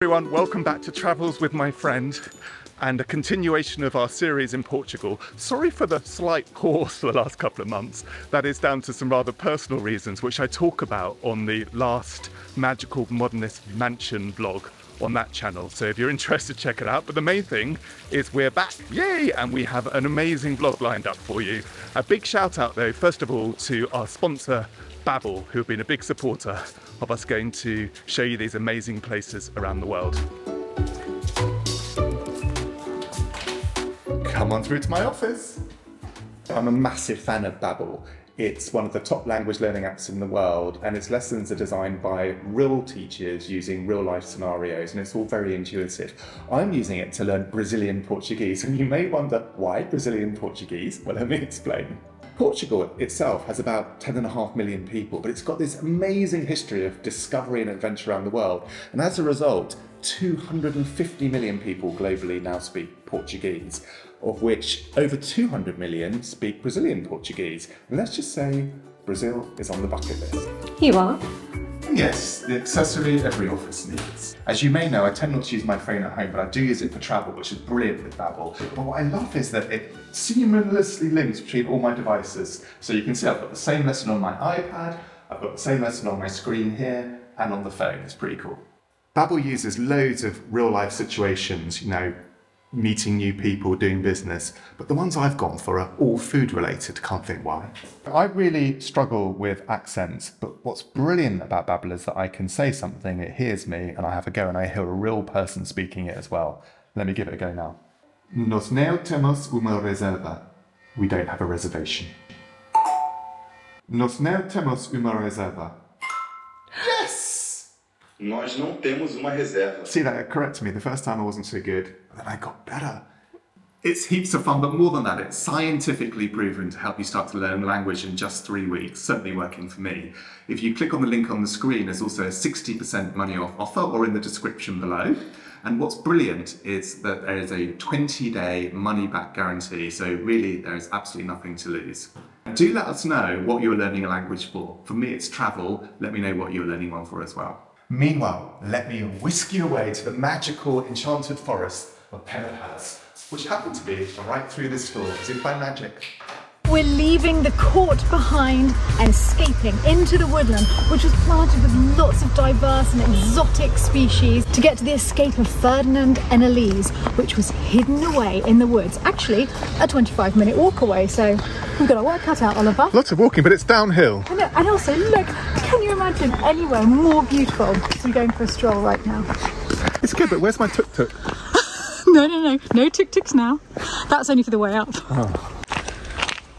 everyone, welcome back to Travels with my friend and a continuation of our series in Portugal. Sorry for the slight pause for the last couple of months. That is down to some rather personal reasons which I talk about on the last Magical Modernist Mansion vlog on that channel, so if you're interested, check it out. But the main thing is we're back, yay, and we have an amazing vlog lined up for you. A big shout out though, first of all, to our sponsor Babbel, who have been a big supporter of us going to show you these amazing places around the world. Come on through to my office. I'm a massive fan of Babbel. It's one of the top language learning apps in the world, and its lessons are designed by real teachers using real life scenarios, and it's all very intuitive. I'm using it to learn Brazilian Portuguese, and you may wonder, why Brazilian Portuguese? Well, let me explain. Portugal itself has about 10.5 million people, but it's got this amazing history of discovery and adventure around the world, and as a result, 250 million people globally now speak Portuguese, of which over 200 million speak Brazilian Portuguese. And let's just say Brazil is on the bucket list. You are? Yes, the accessory every office needs. As you may know, I tend not to use my phone at home, but I do use it for travel, which is brilliant with Babbel. But what I love is that it seamlessly links between all my devices. So you can see I've got the same lesson on my iPad, I've got the same lesson on my screen here, and on the phone. It's pretty cool. Babbel uses loads of real life situations, you know, meeting new people, doing business, but the ones I've gone for are all food related, can't think why. I really struggle with accents, but what's brilliant about Babbel is that I can say something, it hears me, and I have a go, and I hear a real person speaking it as well. Let me give it a go now. Nós não temos uma reserva. We don't have a reservation. Nós não temos uma reserva. Nós não temos uma reserva. See, that corrected me. The first time I wasn't so good, but then I got better. It's heaps of fun, but more than that, it's scientifically proven to help you start to learn language in just 3 weeks, certainly working for me. If you click on the link on the screen, there's also a 60% money off offer, or in the description below. And what's brilliant is that there is a 20-day money-back guarantee, so really there is absolutely nothing to lose. Do let us know what you're learning a language for. For me, it's travel. Let me know what you're learning one for as well. Meanwhile, let me whisk you away to the magical enchanted forest of Pena Palace, which happened to be right through this door, as if by magic. We're leaving the court behind and escaping into the woodland, which was planted with lots of diverse and exotic species, to get to the escape of Ferdinand and Elise, which was hidden away in the woods. Actually, a 25-minute walk away, so we've got our work cut out, Oliver. Lots of walking, but it's downhill. I know, and also, look, can you imagine anywhere more beautiful? I'm going for a stroll right now. It's good, but where's my tuk-tuk? No tuk-tuks now. That's only for the way up. Oh.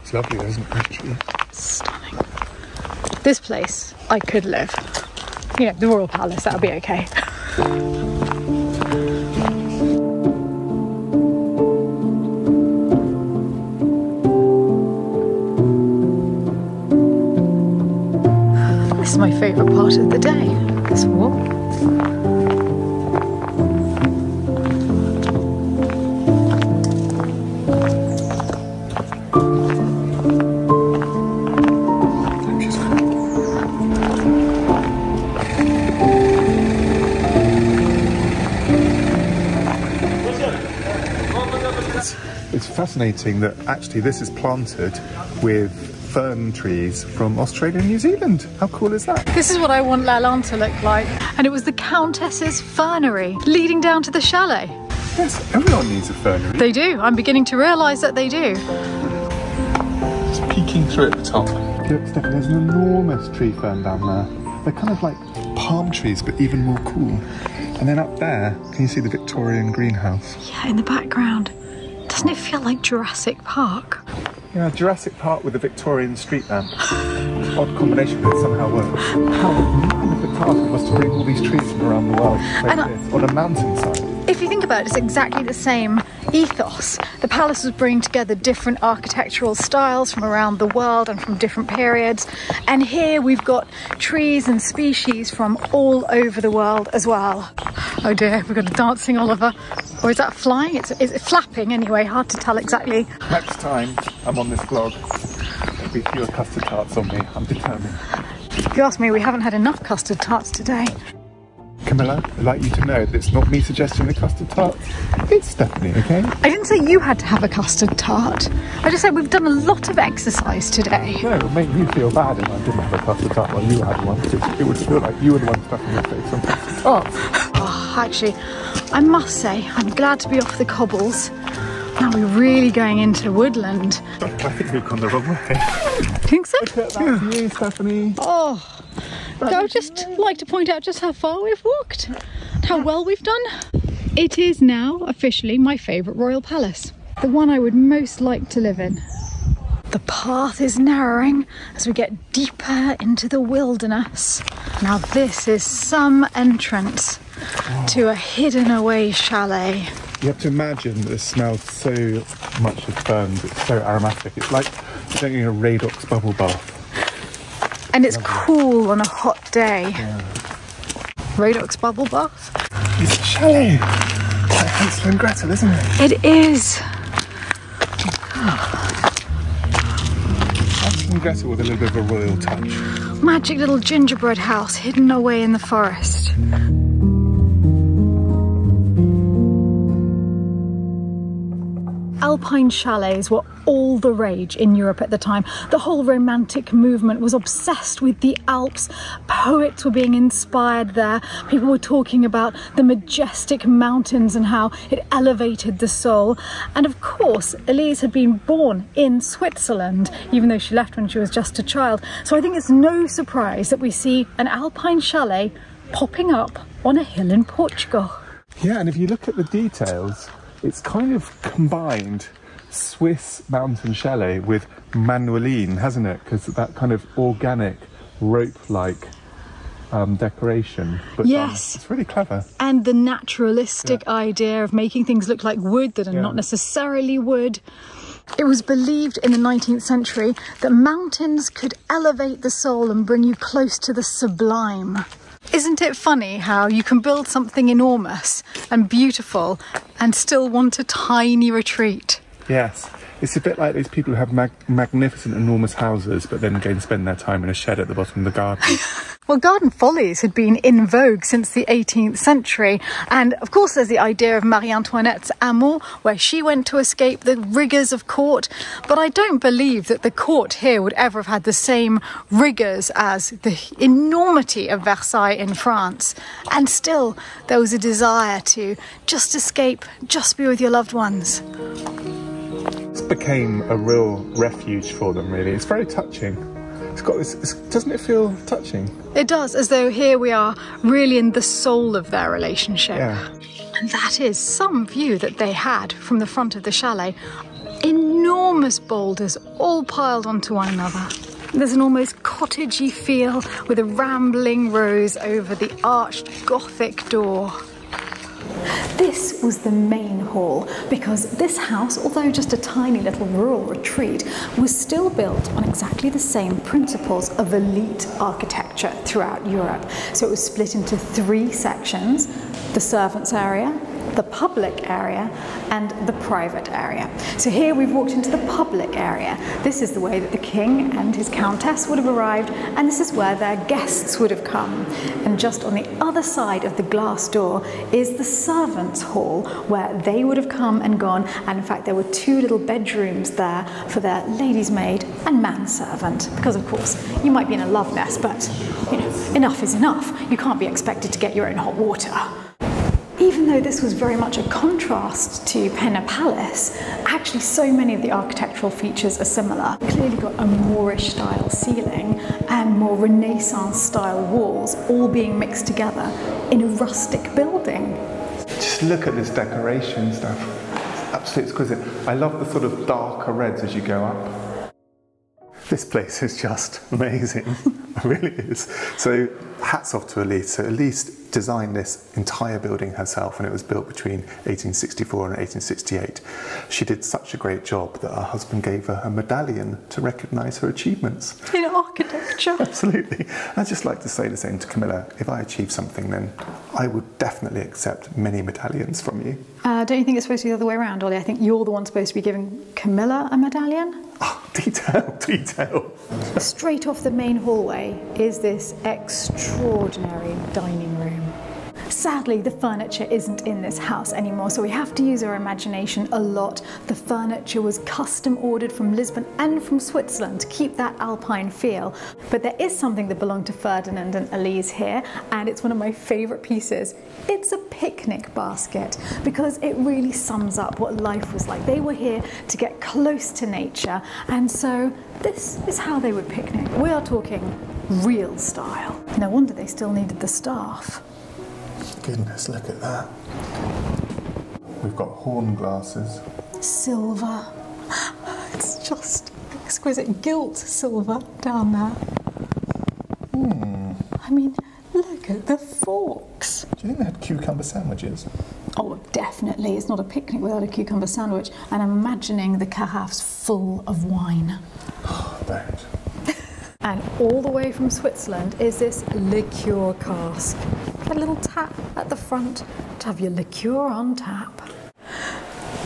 It's lovely, isn't it, actually? Stunning. This place, I could live. You know, the Royal Palace, that'll be okay. This is my favourite part of the day, this walk. It's fascinating that actually this is planted with fern trees from Australia and New Zealand. How cool is that? This is what I want La Lande to look like. And it was the Countess's fernery leading down to the chalet. Yes, everyone needs a fernery. They do. I'm beginning to realise that they do. Just peeking through at the top. Look, Stephanie, there's an enormous tree fern down there. They're kind of like palm trees, but even more cool. And then up there, can you see the Victorian greenhouse? Yeah, in the background. Doesn't it feel like Jurassic Park? Yeah, Jurassic Park with a Victorian street lamp. Odd combination, but it somehow works. How magnificent task it was to bring all these trees from around the world like this, on a mountainside. If you think about it, it's exactly the same ethos. The palace was bringing together different architectural styles from around the world and from different periods. And here we've got trees and species from all over the world as well. Oh dear, we've got a dancing Oliver. Or is that flying? It's flapping anyway, hard to tell exactly. Next time I'm on this vlog, there'll be fewer custard tarts on me, I'm determined. If you ask me, we haven't had enough custard tarts today. Camilla, I'd like you to know that it's not me suggesting the custard tart. It's Stephanie, okay? I didn't say you had to have a custard tart. I just said we've done a lot of exercise today. No, it would make you feel bad if I didn't have a custard tart while you had one. It would feel like you were the one stuffing your face on custard tarts. Oh, actually, I must say, I'm glad to be off the cobbles. Now we're really going into woodland. I think we've gone the wrong way. Think so? Look at that view, Stephanie. Oh, I would just like to point out just how far we've walked and how well we've done. It is now officially my favourite royal palace, the one I would most like to live in. The path is narrowing as we get deeper into the wilderness. Now this is some entrance to a hidden away chalet. You have to imagine that this smells so much of ferns, it's so aromatic. It's like taking a Radox bubble bath. And it's cool on a hot day. Yeah. Radox bubble bath. It's a chalet. It's like Hansel and Gretel, isn't it? It is. Hansel and Gretel with a little bit of a royal touch. Magic little gingerbread house hidden away in the forest. Alpine chalets were all the rage in Europe at the time. The whole romantic movement was obsessed with the Alps. Poets were being inspired there. People were talking about the majestic mountains and how it elevated the soul. And of course, Elise had been born in Switzerland, even though she left when she was just a child. So I think it's no surprise that we see an Alpine chalet popping up on a hill in Portugal. Yeah, and if you look at the details, it's kind of combined Swiss mountain chalet with Manueline, hasn't it? Because that kind of organic, rope-like decoration. But yes. It's really clever. And the naturalistic idea of making things look like wood that are not necessarily wood. It was believed in the 19th century that mountains could elevate the soul and bring you close to the sublime. Isn't it funny how you can build something enormous and beautiful and still want a tiny retreat? Yes, it's a bit like these people who have magnificent, enormous houses but then go and spend their time in a shed at the bottom of the garden. Well, garden follies had been in vogue since the 18th century. And of course, there's the idea of Marie Antoinette's amour, where she went to escape the rigours of court. But I don't believe that the court here would ever have had the same rigours as the enormity of Versailles in France. And still, there was a desire to just escape, just be with your loved ones. This became a real refuge for them, really. It's very touching. It's got this, doesn't it feel touching? It does, as though here we are really in the soul of their relationship. Yeah. And that is some view that they had from the front of the chalet. Enormous boulders all piled onto one another. There's an almost cottagey feel with a rambling rose over the arched Gothic door. This was the main hall, because this house, although just a tiny little rural retreat, was still built on exactly the same principles of elite architecture throughout Europe. So it was split into 3 sections: the servants' area, the public area, and the private area. So here we've walked into the public area. This is the way that the king and his countess would have arrived, and this is where their guests would have come. And just on the other side of the glass door is the servants' hall, where they would have come and gone, and in fact there were 2 little bedrooms there for their lady's maid and manservant, because of course you might be in a love nest, but you know, enough is enough. You can't be expected to get your own hot water. Even though this was very much a contrast to Pena Palace, actually so many of the architectural features are similar. Clearly got a Moorish style ceiling and more Renaissance style walls, all being mixed together in a rustic building. Just look at this decoration stuff. It's absolutely exquisite. I love the sort of darker reds as you go up. This place is just amazing. It really is. So hats off to Elise. So Elise designed this entire building herself, and it was built between 1864 and 1868. She did such a great job that her husband gave her a medallion to recognise her achievements. In architecture. Absolutely. I'd just like to say the same to Camilla. If I achieve something, then I would definitely accept many medallions from you. Don't you think it's supposed to be the other way around, Ollie? I think you're the one supposed to be giving Camilla a medallion. Oh, detail, detail. Straight off the main hallway is this extraordinary dining room. sadly, the furniture isn't in this house anymore, so we have to use our imagination a lot. The furniture was custom ordered from Lisbon and from Switzerland to keep that alpine feel. But there is something that belonged to Ferdinand and Elise here, and it's one of my favourite pieces. It's a picnic basket, because it really sums up what life was like. They were here to get close to nature, and so this is how they would picnic. We are talking real style. No wonder they still needed the staff. Goodness, look at that. We've got horn glasses. Silver. It's just exquisite. Gilt silver down there. I mean, look at the forks. Do you think they had cucumber sandwiches? Oh, definitely. It's not a picnic without a cucumber sandwich. And I'm imagining the carafes full of wine. Oh, don't. And all the way from Switzerland is this liqueur cask. A little tap at the front to have your liqueur on tap.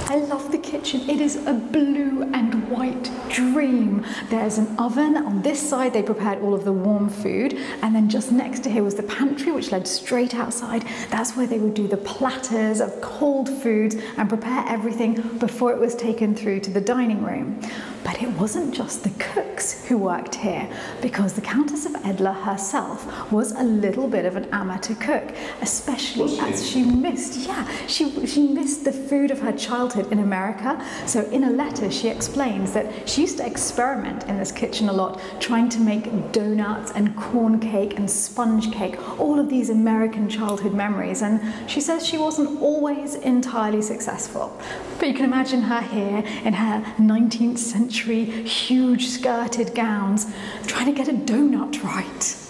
I love the kitchen. It is a blue and white dream. There's an oven. On this side, they prepared all of the warm food. And then just next to here was the pantry, which led straight outside. That's where they would do the platters of cold foods and prepare everything before it was taken through to the dining room. But it wasn't just the cooks who worked here, because the Countess of Edla herself was a little bit of an amateur cook, especially as she missed, she missed the food of her childhood in America. So in a letter, she explains that she used to experiment in this kitchen a lot, trying to make donuts and corn cake and sponge cake, all of these American childhood memories. And she says she wasn't always entirely successful. But you can imagine her here in her 19th century huge skirted gowns, trying to get a donut right.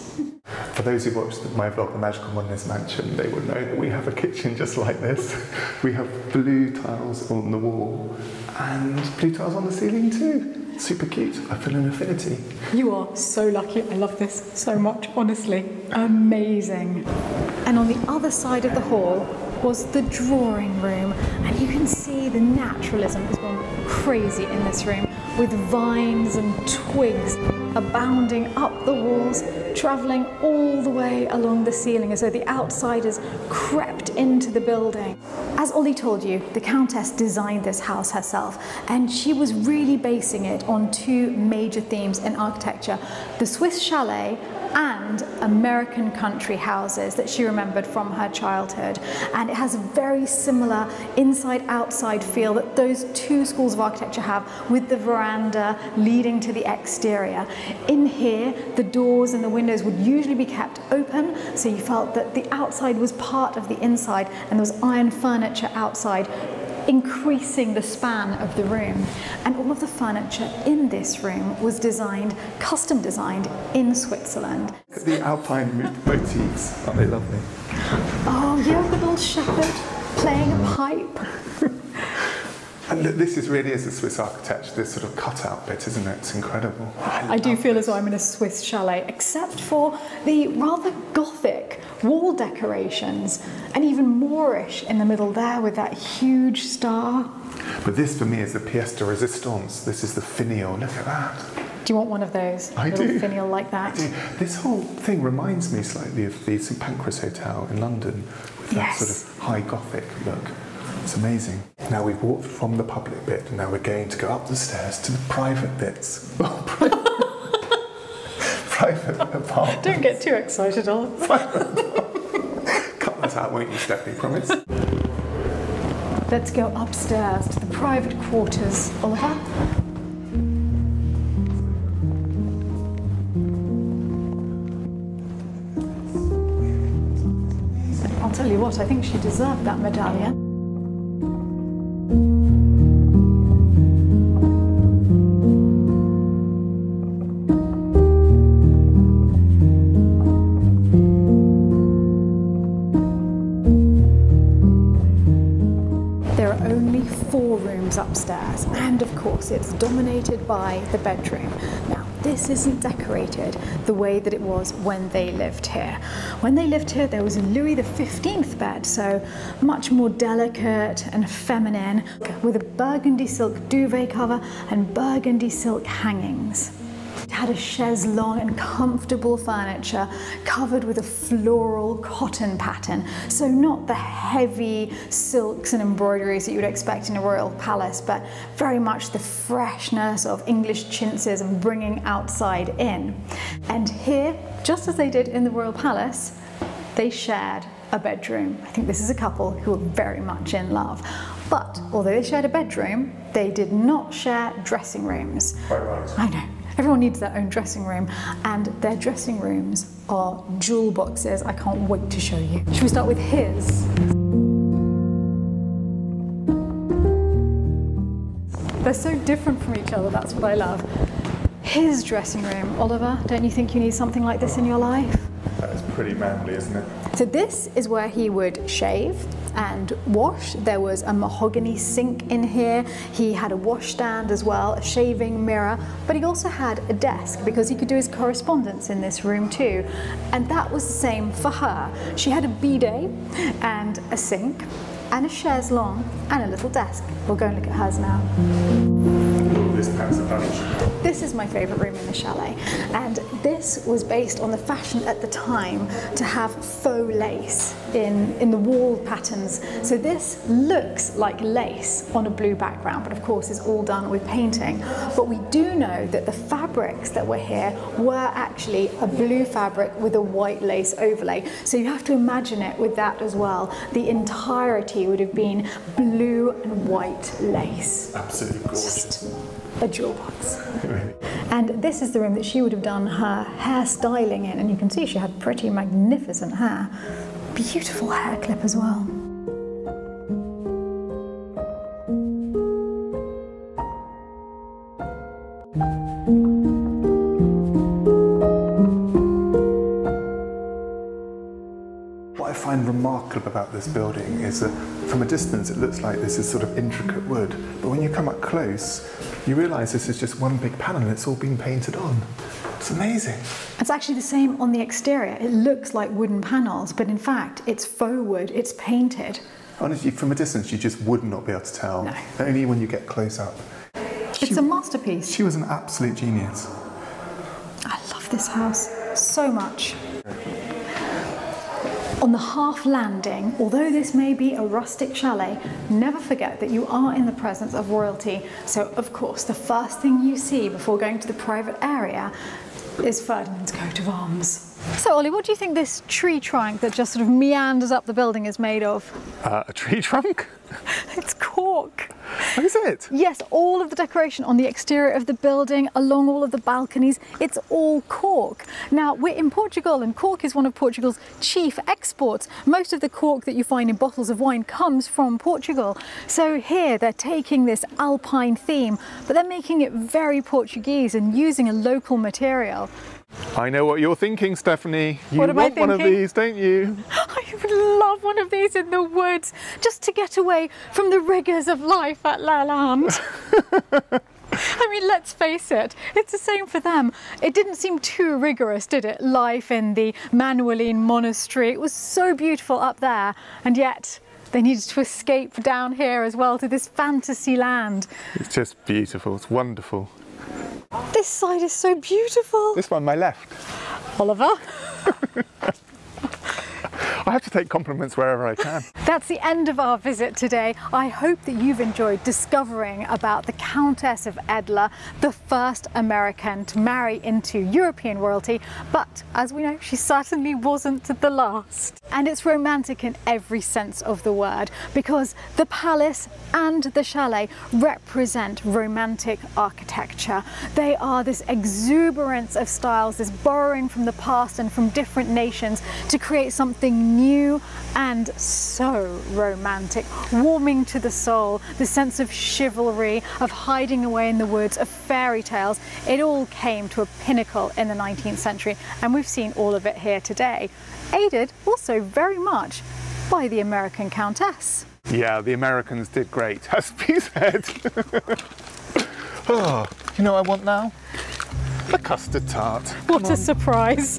For those who watched my vlog, The Magical Wonders Mansion, they would know that we have a kitchen just like this. We have blue tiles on the wall and blue tiles on the ceiling too. Super cute. I feel an affinity. You are so lucky. I love this so much, honestly. Amazing. And on the other side of the hall was the drawing room, and you can see the naturalism has gone crazy in this room, with vines and twigs abounding up the walls, travelling all the way along the ceiling as though the outsiders crept into the building. As Ollie told you, the Countess designed this house herself, and she was really basing it on two major themes in architecture: the Swiss chalet and American country houses that she remembered from her childhood. And it has a very similar inside-outside feel that those two schools of architecture have, with the veranda leading to the exterior. In here, the doors and the windows would usually be kept open, so you felt that the outside was part of the inside, and there was iron furniture outside, increasing the span of the room. And all of the furniture in this room was designed, custom designed, in Switzerland. Look at the alpine motifs, aren't they lovely? Oh, yeah, the little shepherd playing a pipe. And this really is a Swiss architecture, this sort of cutout bit, isn't it? It's incredible. I do feel as though I'm in a Swiss chalet, except for the rather Gothic wall decorations, and even Moorish in the middle there with that huge star. But this for me is the pièce de résistance. This is the finial. Look at that. Do you want one of those? I little do. Finial like that? I do. This whole thing reminds me slightly of the St Pancras Hotel in London, with that sort of high Gothic look. It's amazing. Now we've walked from the public bit, and now we're going to go up the stairs to the private bits. Private apartments. Don't get too excited, Oliver. Cut that out, won't you, Stephanie, promise? Let's go upstairs to the private quarters, Oliver. I'll tell you what, I think she deserved that medallion. Upstairs, and of course it's dominated by the bedroom. Now this isn't decorated the way that it was when they lived here. When they lived here there was a Louis XV bed, so much more delicate and feminine, with a burgundy silk duvet cover and burgundy silk hangings. It had a chaise longue and comfortable furniture covered with a floral cotton pattern. So not the heavy silks and embroideries that you would expect in a royal palace, but very much the freshness of English chintzes and bringing outside in. And here, just as they did in the royal palace, they shared a bedroom. I think this is a couple who were very much in love. But although they shared a bedroom, they did not share dressing rooms. Quite right. I know. Everyone needs their own dressing room, and their dressing rooms are jewel boxes. I can't wait to show you. Should we start with his? They're so different from each other, that's what I love. His dressing room. Oliver, don't you think you need something like this in your life? That is pretty manly, isn't it? So this is where he would shave and wash. There was a mahogany sink in here. He had a washstand as well, a shaving mirror, but he also had a desk because he could do his correspondence in this room too. And that was the same for her. She had a bidet and a sink and a chaise longue and a little desk. We'll go and look at hers now. This is my favourite room in the chalet, and this was based on the fashion at the time to have faux lace in the wall patterns. So this looks like lace on a blue background, but of course is all done with painting. But we do know that the fabrics that were here were actually a blue fabric with a white lace overlay. So you have to imagine it with that as well. The entirety would have been blue and white lace. Absolutely gorgeous. Just a jewel box. And this is the room that she would have done her hair styling in, and you can see she had pretty magnificent hair. Beautiful hair clip as well. What I find remarkable about this building is that from a distance it looks like this is sort of intricate wood, but when you come up close you realise this is just one big panel and it's all been painted on. It's amazing. It's actually the same on the exterior. It looks like wooden panels, but in fact it's faux wood, it's painted. Honestly, from a distance you just would not be able to tell. No. Only when you get close up. It's a masterpiece. She was an absolute genius. I love this house so much. On the half landing, although this may be a rustic chalet, never forget that you are in the presence of royalty. So of course, the first thing you see before going to the private area is Ferdinand's coat of arms. So Ollie, what do you think this tree trunk that just sort of meanders up the building is made of? A tree trunk? It's cork. What is it? Yes, all of the decoration on the exterior of the building, along all of the balconies, it's all cork. Now, we're in Portugal and cork is one of Portugal's chief exports. Most of the cork that you find in bottles of wine comes from Portugal. So here they're taking this alpine theme, but they're making it very Portuguese and using a local material. I know what you're thinking, Stephanie. You What am I want one of thinking? these, don't you? I would love one of these in the woods, just to get away from the rigours of life at La Land. I mean, let's face it, it's the same for them. It didn't seem too rigorous, did it? Life in the Manueline monastery. It was so beautiful up there, and yet they needed to escape down here as well to this fantasy land. It's just beautiful, it's wonderful. This side is so beautiful. This one, my left. Oliver. I have to take compliments wherever I can. That's the end of our visit today. I hope that you've enjoyed discovering about the Countess of Edla, the first American to marry into European royalty, but as we know, she certainly wasn't the last. And it's romantic in every sense of the word, because the palace and the chalet represent romantic architecture. They are this exuberance of styles, this borrowing from the past and from different nations to create something new and so romantic, warming to the soul, the sense of chivalry, of hiding away in the woods, of fairy tales. It all came to a pinnacle in the 19th century, and we've seen all of it here today, aided also very much by the American Countess. Yeah, the Americans did great, as P said. Oh, you know what I want now? A custard tart. What a surprise.